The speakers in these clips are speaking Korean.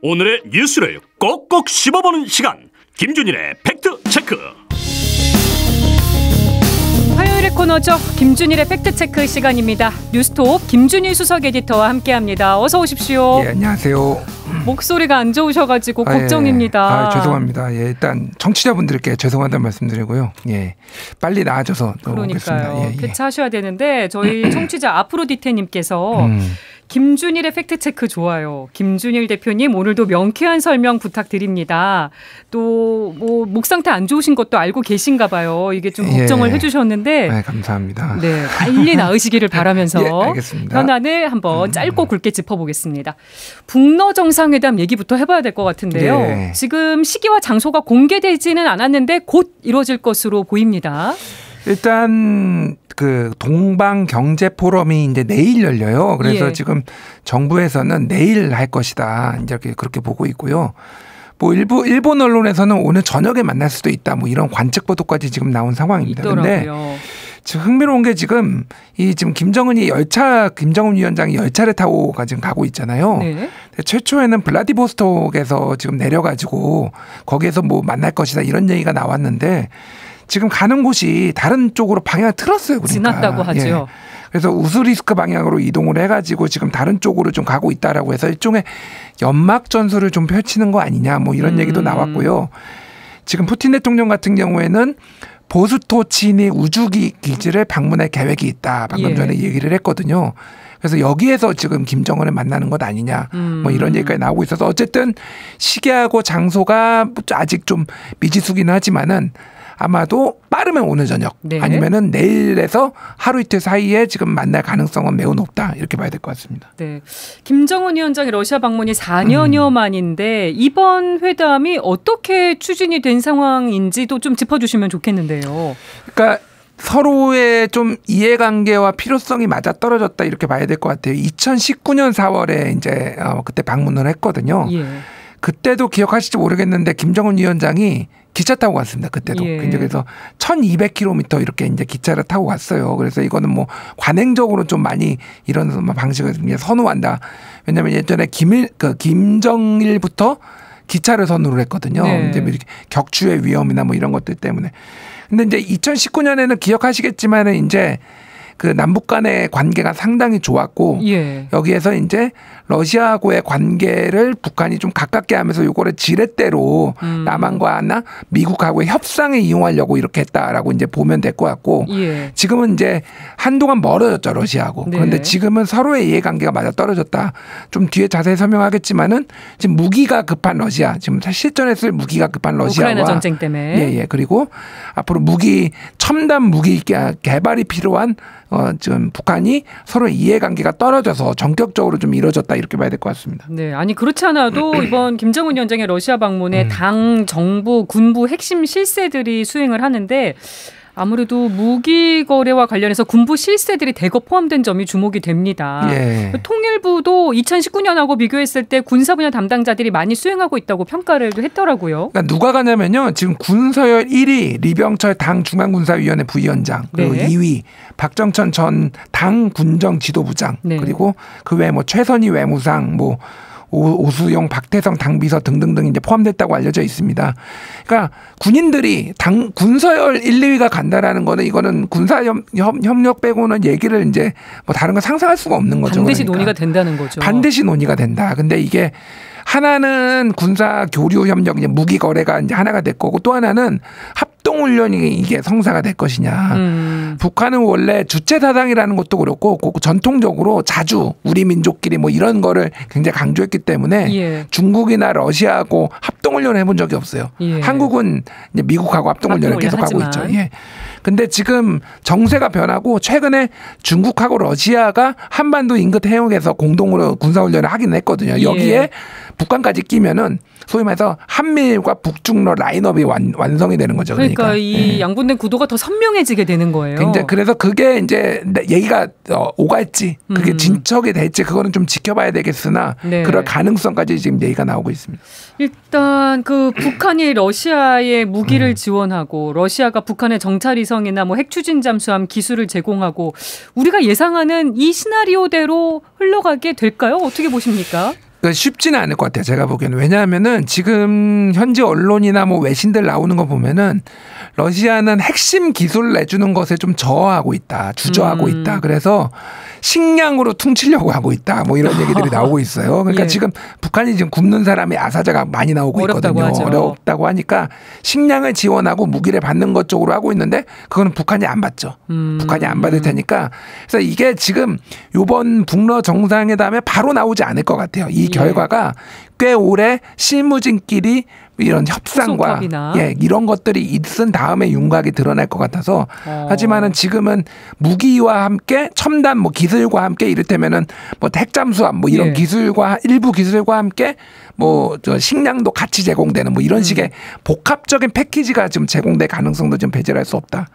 오늘의 뉴스를 꼭꼭 씹어보는 시간, 김준일의 팩트체크. 화요일의 코너죠. 김준일의 팩트체크 시간입니다. 뉴스톱 김준일 수석 에디터와 함께합니다. 어서 오십시오. 예, 안녕하세요. 목소리가 안 좋으셔가지고 걱정입니다. 죄송합니다. 예, 일단 청취자분들께 죄송하다는 말씀드리고요. 예, 빨리 나아져서 그러니까요. 오겠습니다. 예, 쾌차하셔야 되는데 저희 청취자 아프로디테님께서 김준일의 팩트체크 좋아요. 김준일 대표님 오늘도 명쾌한 설명 부탁드립니다. 또 뭐 목 상태 안 좋으신 것도 알고 계신가 봐요. 이게 좀 걱정을 해주셨는데. 네, 감사합니다. 네, 빨리 나으시기를 바라면서 예, 알겠습니다. 현안을 한번 짧고 굵게 짚어보겠습니다. 북러 정상회담 얘기부터 해봐야 될 것 같은데요. 네. 지금 시기와 장소가 공개되지는 않았는데 곧 이루어질 것으로 보입니다. 일단 그 동방 경제 포럼이 이제 내일 열려요. 그래서 지금 정부에서는 내일 할 것이다. 이제 그렇게 보고 있고요. 뭐 일본 언론에서는 오늘 저녁에 만날 수도 있다. 뭐 이런 관측 보도까지 지금 나온 상황입니다. 그런데 지금 흥미로운 게 지금 김정은 위원장이 열차를 타고 지금 가고 있잖아요. 네. 최초에는 블라디보스톡에서 지금 내려가지고 거기에서 뭐 만날 것이다 이런 얘기가 나왔는데 지금 가는 곳이 다른 쪽으로 방향을 틀었어요. 그러니까. 지났다고 하죠. 예. 그래서 우스리스크 방향으로 이동을 해가지고 지금 다른 쪽으로 좀 가고 있다라고 해서 일종의 연막 전술을 좀 펼치는 거 아니냐 뭐 이런 얘기도 나왔고요. 지금 푸틴 대통령 같은 경우에는 보스토치니 우주기지를 방문할 계획이 있다. 방금 전에 얘기를 했거든요. 그래서 여기에서 지금 김정은을 만나는 것 아니냐 뭐 이런 얘기까지 나오고 있어서 어쨌든 시기하고 장소가 아직 좀 미지수긴 하지만은 아마도 빠르면 오늘 저녁 아니면은 내일에서 하루 이틀 사이에 지금 만날 가능성은 매우 높다 이렇게 봐야 될 것 같습니다. 네, 김정은 위원장의 러시아 방문이 4년여 만인데 이번 회담이 어떻게 추진이 된 상황인지도 좀 짚어주시면 좋겠는데요. 그러니까 서로의 좀 이해관계와 필요성이 맞아 떨어졌다 이렇게 봐야 될 것 같아요. 2019년 4월에 이제 그때 방문을 했거든요. 그때도 기억하실지 모르겠는데 김정은 위원장이 기차 타고 갔습니다. 그때도. 그래서 1200km 이렇게 이제 기차를 타고 갔어요. 그래서 이거는 뭐 관행적으로 좀 많이 이런 방식을 선호한다. 왜냐하면 예전에 김정일부터 기차를 선호를 했거든요. 이제 이렇게 격추의 위험이나 뭐 이런 것들 때문에. 근데 이제 2019년에는 기억하시겠지만은 이제 그 남북 간의 관계가 상당히 좋았고 여기에서 이제 러시아하고의 관계를 북한이 좀 가깝게 하면서 요거를 지렛대로 남한과나 미국하고의 협상에 이용하려고 이렇게 했다라고 이제 보면 될 것 같고 지금은 이제 한동안 멀어졌죠 러시아하고. 그런데 지금은 서로의 이해관계가 맞아 떨어졌다. 좀 뒤에 자세히 설명하겠지만은 지금 무기가 급한 러시아, 지금 실전에 쓸 무기가 급한 러시아와 우크라이나 전쟁 때문에 그리고 앞으로 첨단 무기 개발이 필요한 지금 북한이 서로 이해관계가 떨어져서 전격적으로 좀 이루어졌다 이렇게 봐야 될 것 같습니다. 네, 아니 그렇지 않아도 이번 김정은 위원장의 러시아 방문에 당, 정부, 군부 핵심 실세들이 수행을 하는데 아무래도 무기 거래와 관련해서 군부 실세들이 대거 포함된 점이 주목이 됩니다. 통일부도 2019년하고 비교했을 때 군사 분야 담당자들이 많이 수행하고 있다고 평가를 했더라고요. 그러니까 누가 가냐면요. 지금 군서열 1위 리병철 당 중앙군사위원회 부위원장, 그리고 2위 박정천 전 당 군정 지도부장, 그리고 그 외에 뭐 최선희 외무상, 뭐 오수용, 박태성 당비서 등등등 이제 포함됐다고 알려져 있습니다. 그러니까 군인들이 군서열 1, 2위가 간다라는 거는 이거는 군사 협력 빼고는 얘기를 이제 뭐 다른 거 상상할 수가 없는 거죠. 반드시 논의가 된다는 거죠. 반드시 논의가 된다. 근데 이게 하나는 군사 교류 협력, 이제 무기 거래가 이제 하나가 될 거고 또 하나는 합동 훈련이 이게 성사가 될 것이냐. 북한은 원래 주체 사상이라는 것도 그렇고 전통적으로 자주 우리 민족끼리 뭐 이런 거를 굉장히 강조했기 때문에 중국이나 러시아하고 합동 훈련을 해본 적이 없어요. 한국은 이제 미국하고 합동 훈련을 계속 하고 있죠. 근데 지금 정세가 변하고 최근에 중국하고 러시아가 한반도 인근 해역에서 공동으로 군사훈련을 하긴 했거든요. 여기에 북한까지 끼면은 소위 말해서 한미일과 북중러 라인업이 완성이 되는 거죠. 그러니까 이 양분된 구도가 더 선명해지게 되는 거예요. 굉장히 그래서 그게 이제 얘기가 오갈지 그게 진척이 될지 그거는 좀 지켜봐야 되겠으나 그럴 가능성까지 지금 얘기가 나오고 있습니다. 일단 그 북한이 러시아에 무기를 지원하고 러시아가 북한의 정찰위성이나 뭐 핵추진 잠수함 기술을 제공하고 우리가 예상하는 이 시나리오대로 흘러가게 될까요? 어떻게 보십니까? 쉽지는 않을 것 같아요. 제가 보기에는. 왜냐하면은 지금 현지 언론이나 뭐 외신들 나오는 거 보면은 러시아는 핵심 기술을 내주는 것에 좀 저하하고 있다. 주저하고 있다. 그래서 식량으로 퉁치려고 하고 있다. 뭐 이런 얘기들이 나오고 있어요. 그러니까 예. 지금 북한이 지금 굶는 사람이 아사자가 많이 나오고 어렵다고 있거든요. 하죠. 어렵다고 하니까 식량을 지원하고 무기를 받는 것 쪽으로 하고 있는데 그거는 북한이 안 받죠. 북한이 안 받을 테니까. 그래서 이게 지금 이번 북러 정상회담에 바로 나오지 않을 것 같아요. 이 결과가 꽤 오래 실무진끼리 이런 협상과 소속합이나. 이런 것들이 있은 다음에 윤곽이 드러날 것 같아서 하지만은 지금은 무기와 함께 첨단 뭐 기술과 함께 이를테면은 뭐 핵잠수함 뭐 이런 기술과 일부 기술과 함께 뭐 저 식량도 같이 제공되는 뭐 이런 식의 복합적인 패키지가 지금 제공될 가능성도 좀 배제할 수 없다.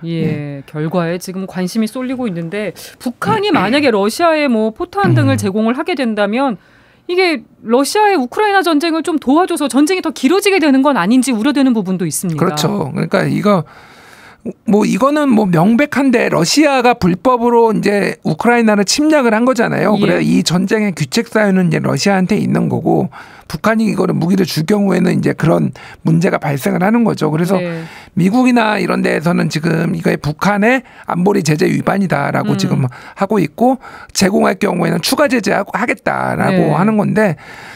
결과에 지금 관심이 쏠리고 있는데 북한이 만약에 러시아에 뭐 포탄 등을 제공을 하게 된다면 이게 러시아의 우크라이나 전쟁을 좀 도와줘서 전쟁이 더 길어지게 되는 건 아닌지 우려되는 부분도 있습니다. 그렇죠. 그러니까 이거는 뭐 명백한데 러시아가 불법으로 이제 우크라이나를 침략을 한 거잖아요. 그래 이 전쟁의 규칙 사유는 이제 러시아한테 있는 거고 북한이 이거를 무기를 줄 경우에는 이제 그런 문제가 발생을 하는 거죠. 그래서 미국이나 이런 데에서는 지금 이거에 북한의 안보리 제재 위반이다라고 지금 하고 있고 제공할 경우에는 추가 제재하겠다라고 하는 건데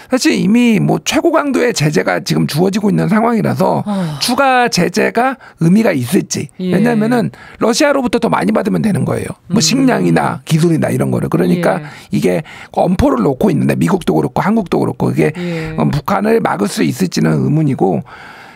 사실 이미 뭐 최고 강도의 제재가 지금 주어지고 있는 상황이라서 추가 제재가 의미가 있을지. 왜냐하면은 러시아로부터 더 많이 받으면 되는 거예요. 뭐 식량이나 기술이나 이런 거를. 그러니까 이게 엄포를 놓고 있는데 미국도 그렇고 한국도 그렇고 이게 북한을 막을 수 있을지는 의문이고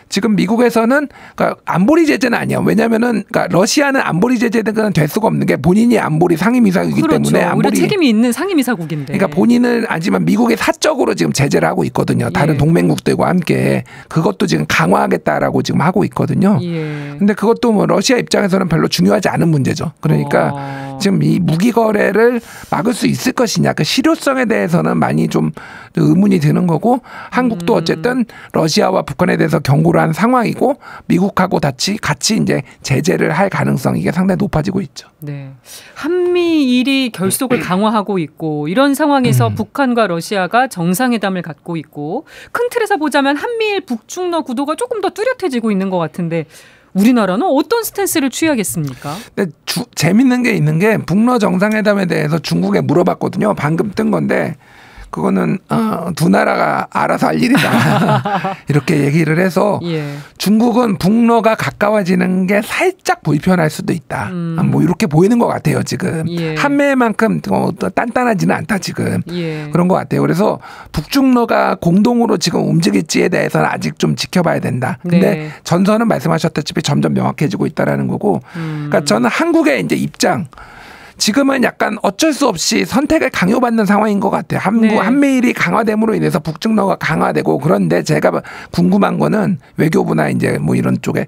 지금 미국에서는 그러니까 안보리 제재는 아니야. 왜냐하면은 그러니까 러시아는 안보리 제재는 될 수가 없는 게 본인이 안보리 상임이사이기 때문에 안보리 책임이 있는 상임이사국인데. 그러니까 본인은 하지만 미국이 사적으로 지금 제재를 하고 있거든요. 다른 동맹국들과 함께 그것도 지금 강화하겠다라고 지금 하고 있거든요. 근데 그것도 뭐 러시아 입장에서는 별로 중요하지 않은 문제죠. 그러니까 지금 이 무기 거래를 막을 수 있을 것이냐 그 실효성에 대해서는 많이 좀 의문이 드는 거고 한국도 어쨌든 러시아와 북한에 대해서 경고를 한 상황이고 미국하고 같이 이제 제재를 할 가능성이 이게 상당히 높아지고 있죠. 네, 한미일이 결속을 강화하고 있고 이런 상황에서 북한과 러시아가 정상회담을 갖고 있고 큰 틀에서 보자면 한미일 북중러 구도가 조금 더 뚜렷해지고 있는 것 같은데 우리나라는 어떤 스탠스를 취하겠습니까? 근데 재밌는 게 있는 게 북러 정상회담에 대해서 중국에 물어봤거든요. 방금 뜬 건데 그거는 두 나라가 알아서 할 일이다. 이렇게 얘기를 해서 중국은 북러가 가까워지는 게 살짝 불편할 수도 있다. 뭐 이렇게 보이는 것 같아요. 지금. 한미일만큼 단단하지는 않다. 지금. 그런 것 같아요. 그래서 북중러가 공동으로 지금 움직일지에 대해서는 아직 좀 지켜봐야 된다. 근데 전선은 말씀하셨다시피 점점 명확해지고 있다라는 거고 그러니까 저는 한국의 이제 입장 지금은 약간 어쩔 수 없이 선택을 강요받는 상황인 것 같아요. 한미일이 강화됨으로 인해서 북중러가 강화되고 그런데 제가 궁금한 거는 외교부나 이제 뭐 이런 쪽에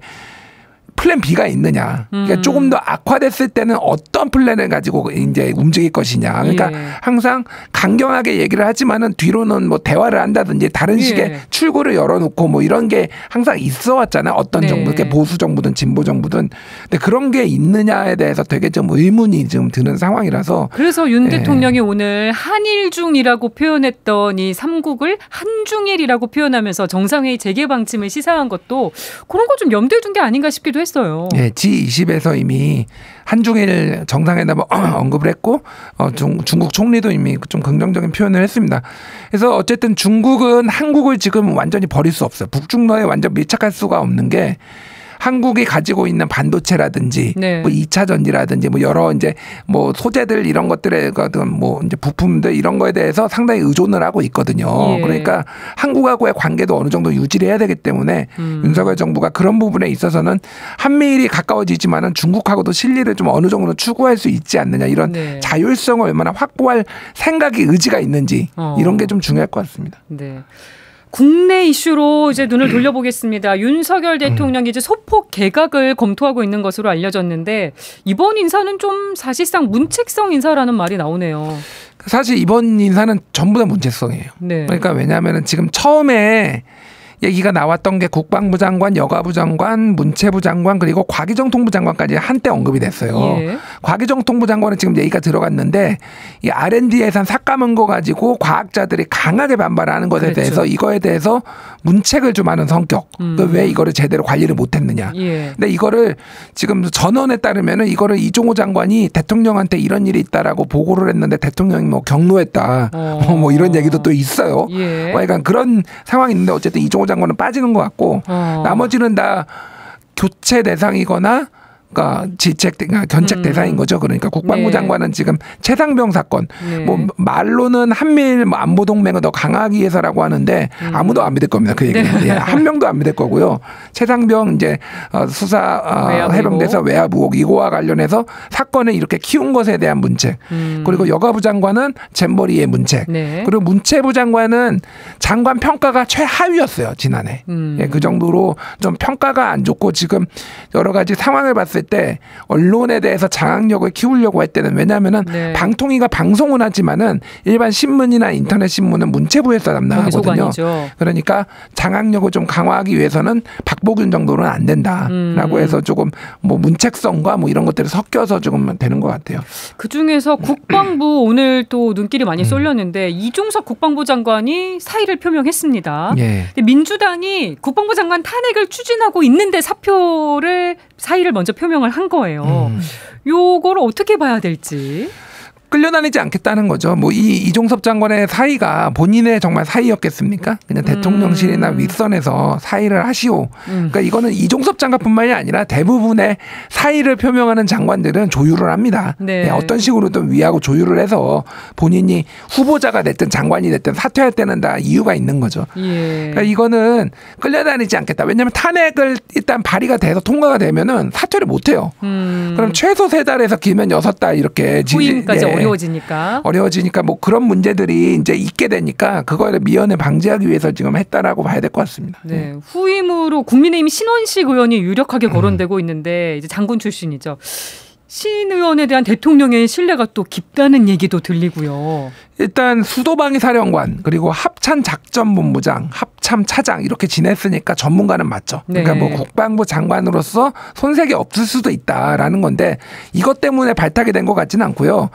플랜 B가 있느냐. 그러니까 조금 더 악화됐을 때는 어떤 플랜을 가지고 이제 움직일 것이냐. 그러니까 항상 강경하게 얘기를 하지만은 뒤로는 뭐 대화를 한다든지 다른 식의 출구를 열어놓고 뭐 이런 게 항상 있어 왔잖아요. 어떤 정부, 보수 정부든 진보 정부든. 근데 그런 게 있느냐에 대해서 되게 좀 의문이 좀 드는 상황이라서. 그래서 윤 대통령이 오늘 한일중이라고 표현했던 이 3국을 한중일이라고 표현하면서 정상회의 재개 방침을 시사한 것도 그런 거 좀 염두에 둔 게 아닌가 싶기도 했어요. G20에서 이미 한중일 정상회담을 언급을 했고 중국 총리도 이미 좀 긍정적인 표현을 했습니다. 그래서 어쨌든 중국은 한국을 지금 완전히 버릴 수 없어요. 북중러에 완전 밀착할 수가 없는 게 한국이 가지고 있는 반도체라든지 뭐 2차 전지라든지 뭐 여러 이제 뭐 소재들 이런 것들에 뭐 이제 부품들 이런 거에 대해서 상당히 의존을 하고 있거든요. 그러니까 한국하고의 관계도 어느 정도 유지를 해야 되기 때문에 윤석열 정부가 그런 부분에 있어서는 한미일이 가까워지지만은 중국하고도 실리를 좀 어느 정도 추구할 수 있지 않느냐 이런 자율성을 얼마나 확보할 생각이 의지가 있는지 이런 게 좀 중요할 것 같습니다. 네. 국내 이슈로 이제 눈을 돌려보겠습니다. 윤석열 대통령이 이제 소폭 개각을 검토하고 있는 것으로 알려졌는데 이번 인사는 좀 사실상 문책성 인사라는 말이 나오네요. 사실 이번 인사는 전부 다 문책성이에요. 그러니까 왜냐하면 지금 처음에 얘기가 나왔던 게 국방부 장관, 여가부 장관, 문체부 장관 그리고 과기정통부 장관까지 한때 언급이 됐어요. 예. 과기정통부 장관은 지금 얘기가 들어갔는데 이 R&D 예산 삭감한 거 가지고 과학자들이 강하게 반발하는 것에 그랬죠. 대해서 이거에 대해서 문책을 좀 하는 성격. 왜 이거를 제대로 관리를 못했느냐. 예. 근데 이거를 지금 전원에 따르면은 이거를 이종호 장관이 대통령한테 이런 일이 있다라고 보고를 했는데 대통령이 뭐 경로했다. 뭐 이런 얘기도 또 있어요. 예. 약간 그런 상황이 있는데 어쨌든 이종호 장관은 빠지는 것 같고 나머지는 다 교체 대상이거나 그러니까 견책 대상인 거죠. 그러니까 국방부 네. 장관은 지금 최상병 사건 네. 뭐 말로는 한미일 안보 동맹을 더 강화하기 위해서라고 하는데 아무도 안 믿을 겁니다. 그 얘기는 네. 한 명도 안 믿을 거고요. 최상병 이제 수사 해병대에서 외압 의혹 이거와 관련해서 사건을 이렇게 키운 것에 대한 문책 그리고 여가부 장관은 잼버리의 문책 네. 그리고 문체부 장관은 장관 평가가 최하위였어요. 지난해. 예, 그 정도로 좀 평가가 안 좋고 지금 여러 가지 상황을 봤을 때 언론에 대해서 장악력을 키우려고 할 때는 왜냐하면은 네. 방통위가 방송은 하지만은 일반 신문이나 인터넷 신문은 문체부에서 담당하거든요. 그러니까 장악력을 좀 강화하기 위해서는 박보균 정도는 안 된다라고 해서 조금 뭐 문책성과 뭐 이런 것들이 섞여서 조금 되는 것 같아요. 그 중에서 국방부 오늘 또 눈길이 많이 쏠렸는데 이종석 국방부 장관이 사의를 표명했습니다. 예. 근데 민주당이 국방부 장관 탄핵을 추진하고 있는데 사의를 먼저 표명을 한 거예요. 요거를 어떻게 봐야 될지. 끌려다니지 않겠다는 거죠. 뭐 이종섭 장관의 사의가 본인의 정말 사의였겠습니까? 그냥 대통령실이나 윗선에서 사의를 하시오. 그러니까 이거는 이종섭 장관뿐만이 아니라 대부분의 사의를 표명하는 장관들은 조율을 합니다. 네. 어떤 식으로든 위하고 조율을 해서 본인이 후보자가 됐든 장관이 됐든 사퇴할 때는 다 이유가 있는 거죠. 예. 그러니까 이거는 끌려다니지 않겠다. 왜냐하면 탄핵을 일단 발의가 돼서 통과가 되면은 사퇴를 못 해요. 그럼 최소 3달에서 길면 6달 이렇게 후임까지 어려워지니까 뭐 그런 문제들이 이제 있게 되니까 그거를 미연에 방지하기 위해서 지금 했다라고 봐야 될 것 같습니다. 네. 후임으로 국민의힘 신원식 의원이 유력하게 거론되고 있는데 이제 장군 출신이죠. 신 의원에 대한 대통령의 신뢰가 또 깊다는 얘기도 들리고요. 일단 수도방위 사령관 그리고 합참 작전본부장, 합참 차장 이렇게 지냈으니까 전문가는 맞죠. 그러니까 네. 뭐 국방부 장관으로서 손색이 없을 수도 있다라는 건데 이것 때문에 발탁이 된 것 같지는 않고요.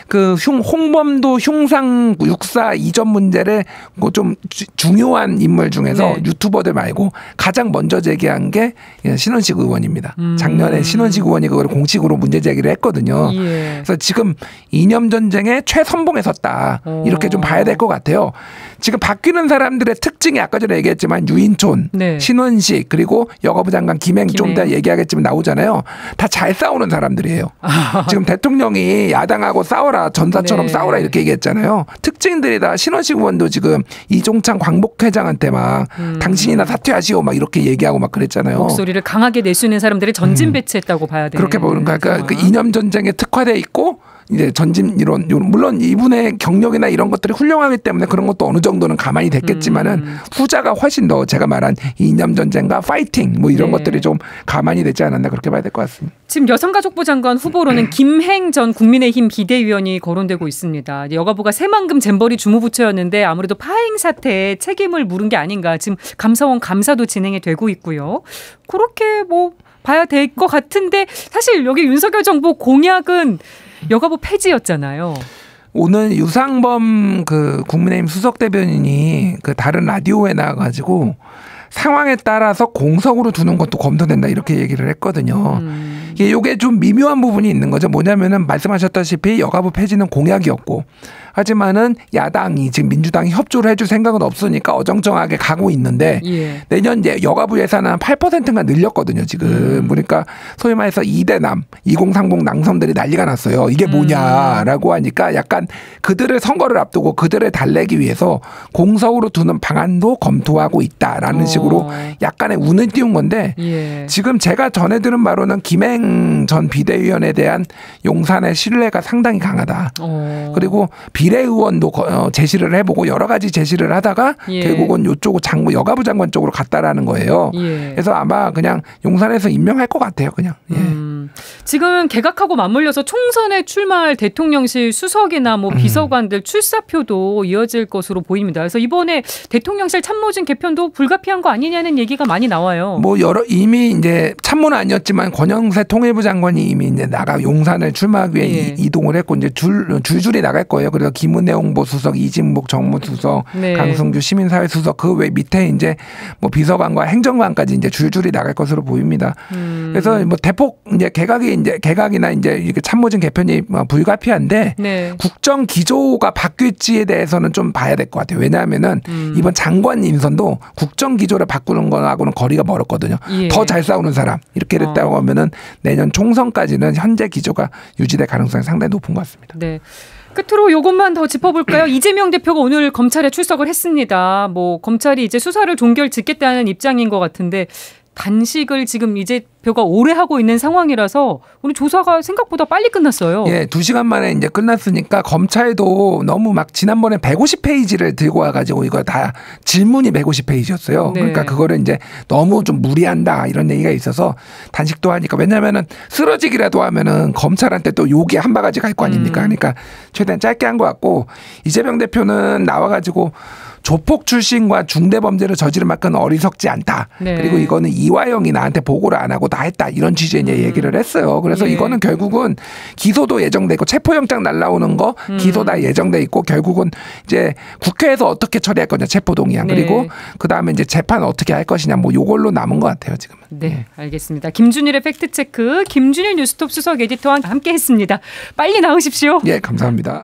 그 홍범도 흉상 육사 이전 문제를 뭐 좀 중요한 인물 중에서 네. 유튜버들 말고 가장 먼저 제기한 게 신원식 의원입니다. 작년에 신원식 의원이 그걸 공식으로 문제 제기를 했거든요. 예. 그래서 지금 이념 전쟁에 최선봉에 섰다. 이렇게 좀 봐야 될 것 같아요. 지금 바뀌는 사람들의 특징이 아까 전에 얘기했지만 유인촌, 네. 신원식 그리고 여가부 장관 김행 좀 이따 얘기하겠지만 나오잖아요. 다 잘 싸우는 사람들이에요. 지금 대통령이 야당하고 싸워라 전사처럼 네. 싸워라 이렇게 얘기했잖아요. 특징들이 다 신원식 의원도 지금 이종찬 광복회장한테 막 당신이나 사퇴하시오 막 이렇게 얘기하고 막 그랬잖아요. 목소리를 강하게 낼 수 있는 사람들을 전진 배치했다고 봐야 돼요. 그렇게 보는 거야. 그러니까 그 이념 전쟁에 특화돼 있고 이제 전진 이론 물론 이분의 경력이나 이런 것들이 훌륭하기 때문에 그런 것도 어느 정도는 가만히 됐겠지만은 후자가 훨씬 더 제가 말한 이념 전쟁과 파이팅 뭐 이런 네. 것들이 좀 가만히 되지 않았나 그렇게 봐야 될 것 같습니다. 지금 여성가족부 장관 후보로는 김행 전 국민의힘 비대위원이 거론되고 있습니다. 여가부가 새만금 잼버리 주무부처였는데 아무래도 파행 사태에 책임을 물은 게 아닌가. 지금 감사원 감사도 진행이 되고 있고요. 그렇게 뭐 봐야 될 것 같은데 사실 여기 윤석열 정부 공약은 여가부 폐지였잖아요. 오늘 유상범 그 국민의힘 수석 대변인이 그 다른 라디오에 나와가지고 상황에 따라서 공석으로 두는 것도 검토된다 이렇게 얘기를 했거든요. 이게 좀 미묘한 부분이 있는 거죠. 뭐냐면은 말씀하셨다시피 여가부 폐지는 공약이었고 하지만은 야당이 지금 민주당이 협조를 해줄 생각은 없으니까 어정쩡하게 가고 있는데 예. 내년 이제 여가부 예산은 한 8%가 늘렸거든요. 지금 그러니까 소위 말해서 2대남 2030 낭성들이 난리가 났어요. 이게 뭐냐라고 하니까 약간 그들을 선거를 앞두고 그들을 달래기 위해서 공석으로 두는 방안도 검토하고 있다라는 식으로 약간의 운을 띄운 건데 예. 지금 제가 전해 들은 바로는 김행 전 비대위원에 대한 용산의 신뢰가 상당히 강하다. 그리고 비례의원도 제시를 해보고 여러 가지 제시를 하다가 예. 결국은 이쪽 여가부 장관 쪽으로 갔다라는 거예요. 예. 그래서 아마 그냥 용산에서 임명할 것 같아요. 그냥. 예. 지금 개각하고 맞물려서 총선에 출마할 대통령실 수석이나 뭐 비서관들 출사표도 이어질 것으로 보입니다. 그래서 이번에 대통령실 참모진 개편도 불가피한 거 아니냐는 얘기가 많이 나와요. 뭐 이미 이제 참모는 아니었지만 권영세 통일부 장관이 이미 이제 용산을 출마하기 위해 이동을 했고 이제 줄줄이 나갈 거예요. 그래서 김은혜 홍보수석, 이진복 정무수석, 강승규 시민사회수석 그 외 밑에 이제 뭐 비서관과 행정관까지 이제 줄줄이 나갈 것으로 보입니다. 그래서 뭐 대폭 이제 개각이나 이제 이렇게 참모진 개편이 불가피한데 국정 기조가 바뀔지에 대해서는 좀 봐야 될 것 같아요. 왜냐하면은 이번 장관 인선도 국정 기조를 바꾸는 거하고는 거리가 멀었거든요. 더 잘 싸우는 사람 이렇게 됐다고 하면은 내년 총선까지는 현재 기조가 유지될 가능성이 상당히 높은 것 같습니다. 네. 끝으로 이것만 더 짚어볼까요? 이재명 대표가 오늘 검찰에 출석을 했습니다. 뭐 검찰이 이제 수사를 종결 짓겠다는 입장인 것 같은데 단식을 지금 이제 대표가 오래 하고 있는 상황이라서 오늘 조사가 생각보다 빨리 끝났어요. 예, 2시간 만에 이제 끝났으니까 검찰도 너무 막 지난번에 150페이지를 들고 와가지고 이거 다 질문이 150페이지였어요. 그러니까 그거를 이제 너무 좀 무리한다 이런 얘기가 있어서 단식도 하니까 왜냐면은 쓰러지기라도 하면은 검찰한테 또 욕이 한 바가지 갈 거 아닙니까? 그러니까 최대한 짧게 한 것 같고 이재명 대표는 나와가지고 조폭 출신과 중대범죄를 저지른 만큼 어리석지 않다. 그리고 이거는 이화영이 나한테 보고를 안 하고 다 했다. 이런 취지의 얘기를 했어요. 그래서 이거는 결국은 기소도 예정돼 있고 체포영장 날라오는 거 기소 다 예정돼 있고 결국은 이제 국회에서 어떻게 처리할 거냐 체포동의안 그리고 그다음에 이제 재판 어떻게 할 것이냐 뭐 요걸로 남은 것 같아요 지금은. 네, 알겠습니다. 김준일의 팩트체크 김준일 뉴스톱 수석 에디터와 함께했습니다. 빨리 나으십시오. 예, 감사합니다.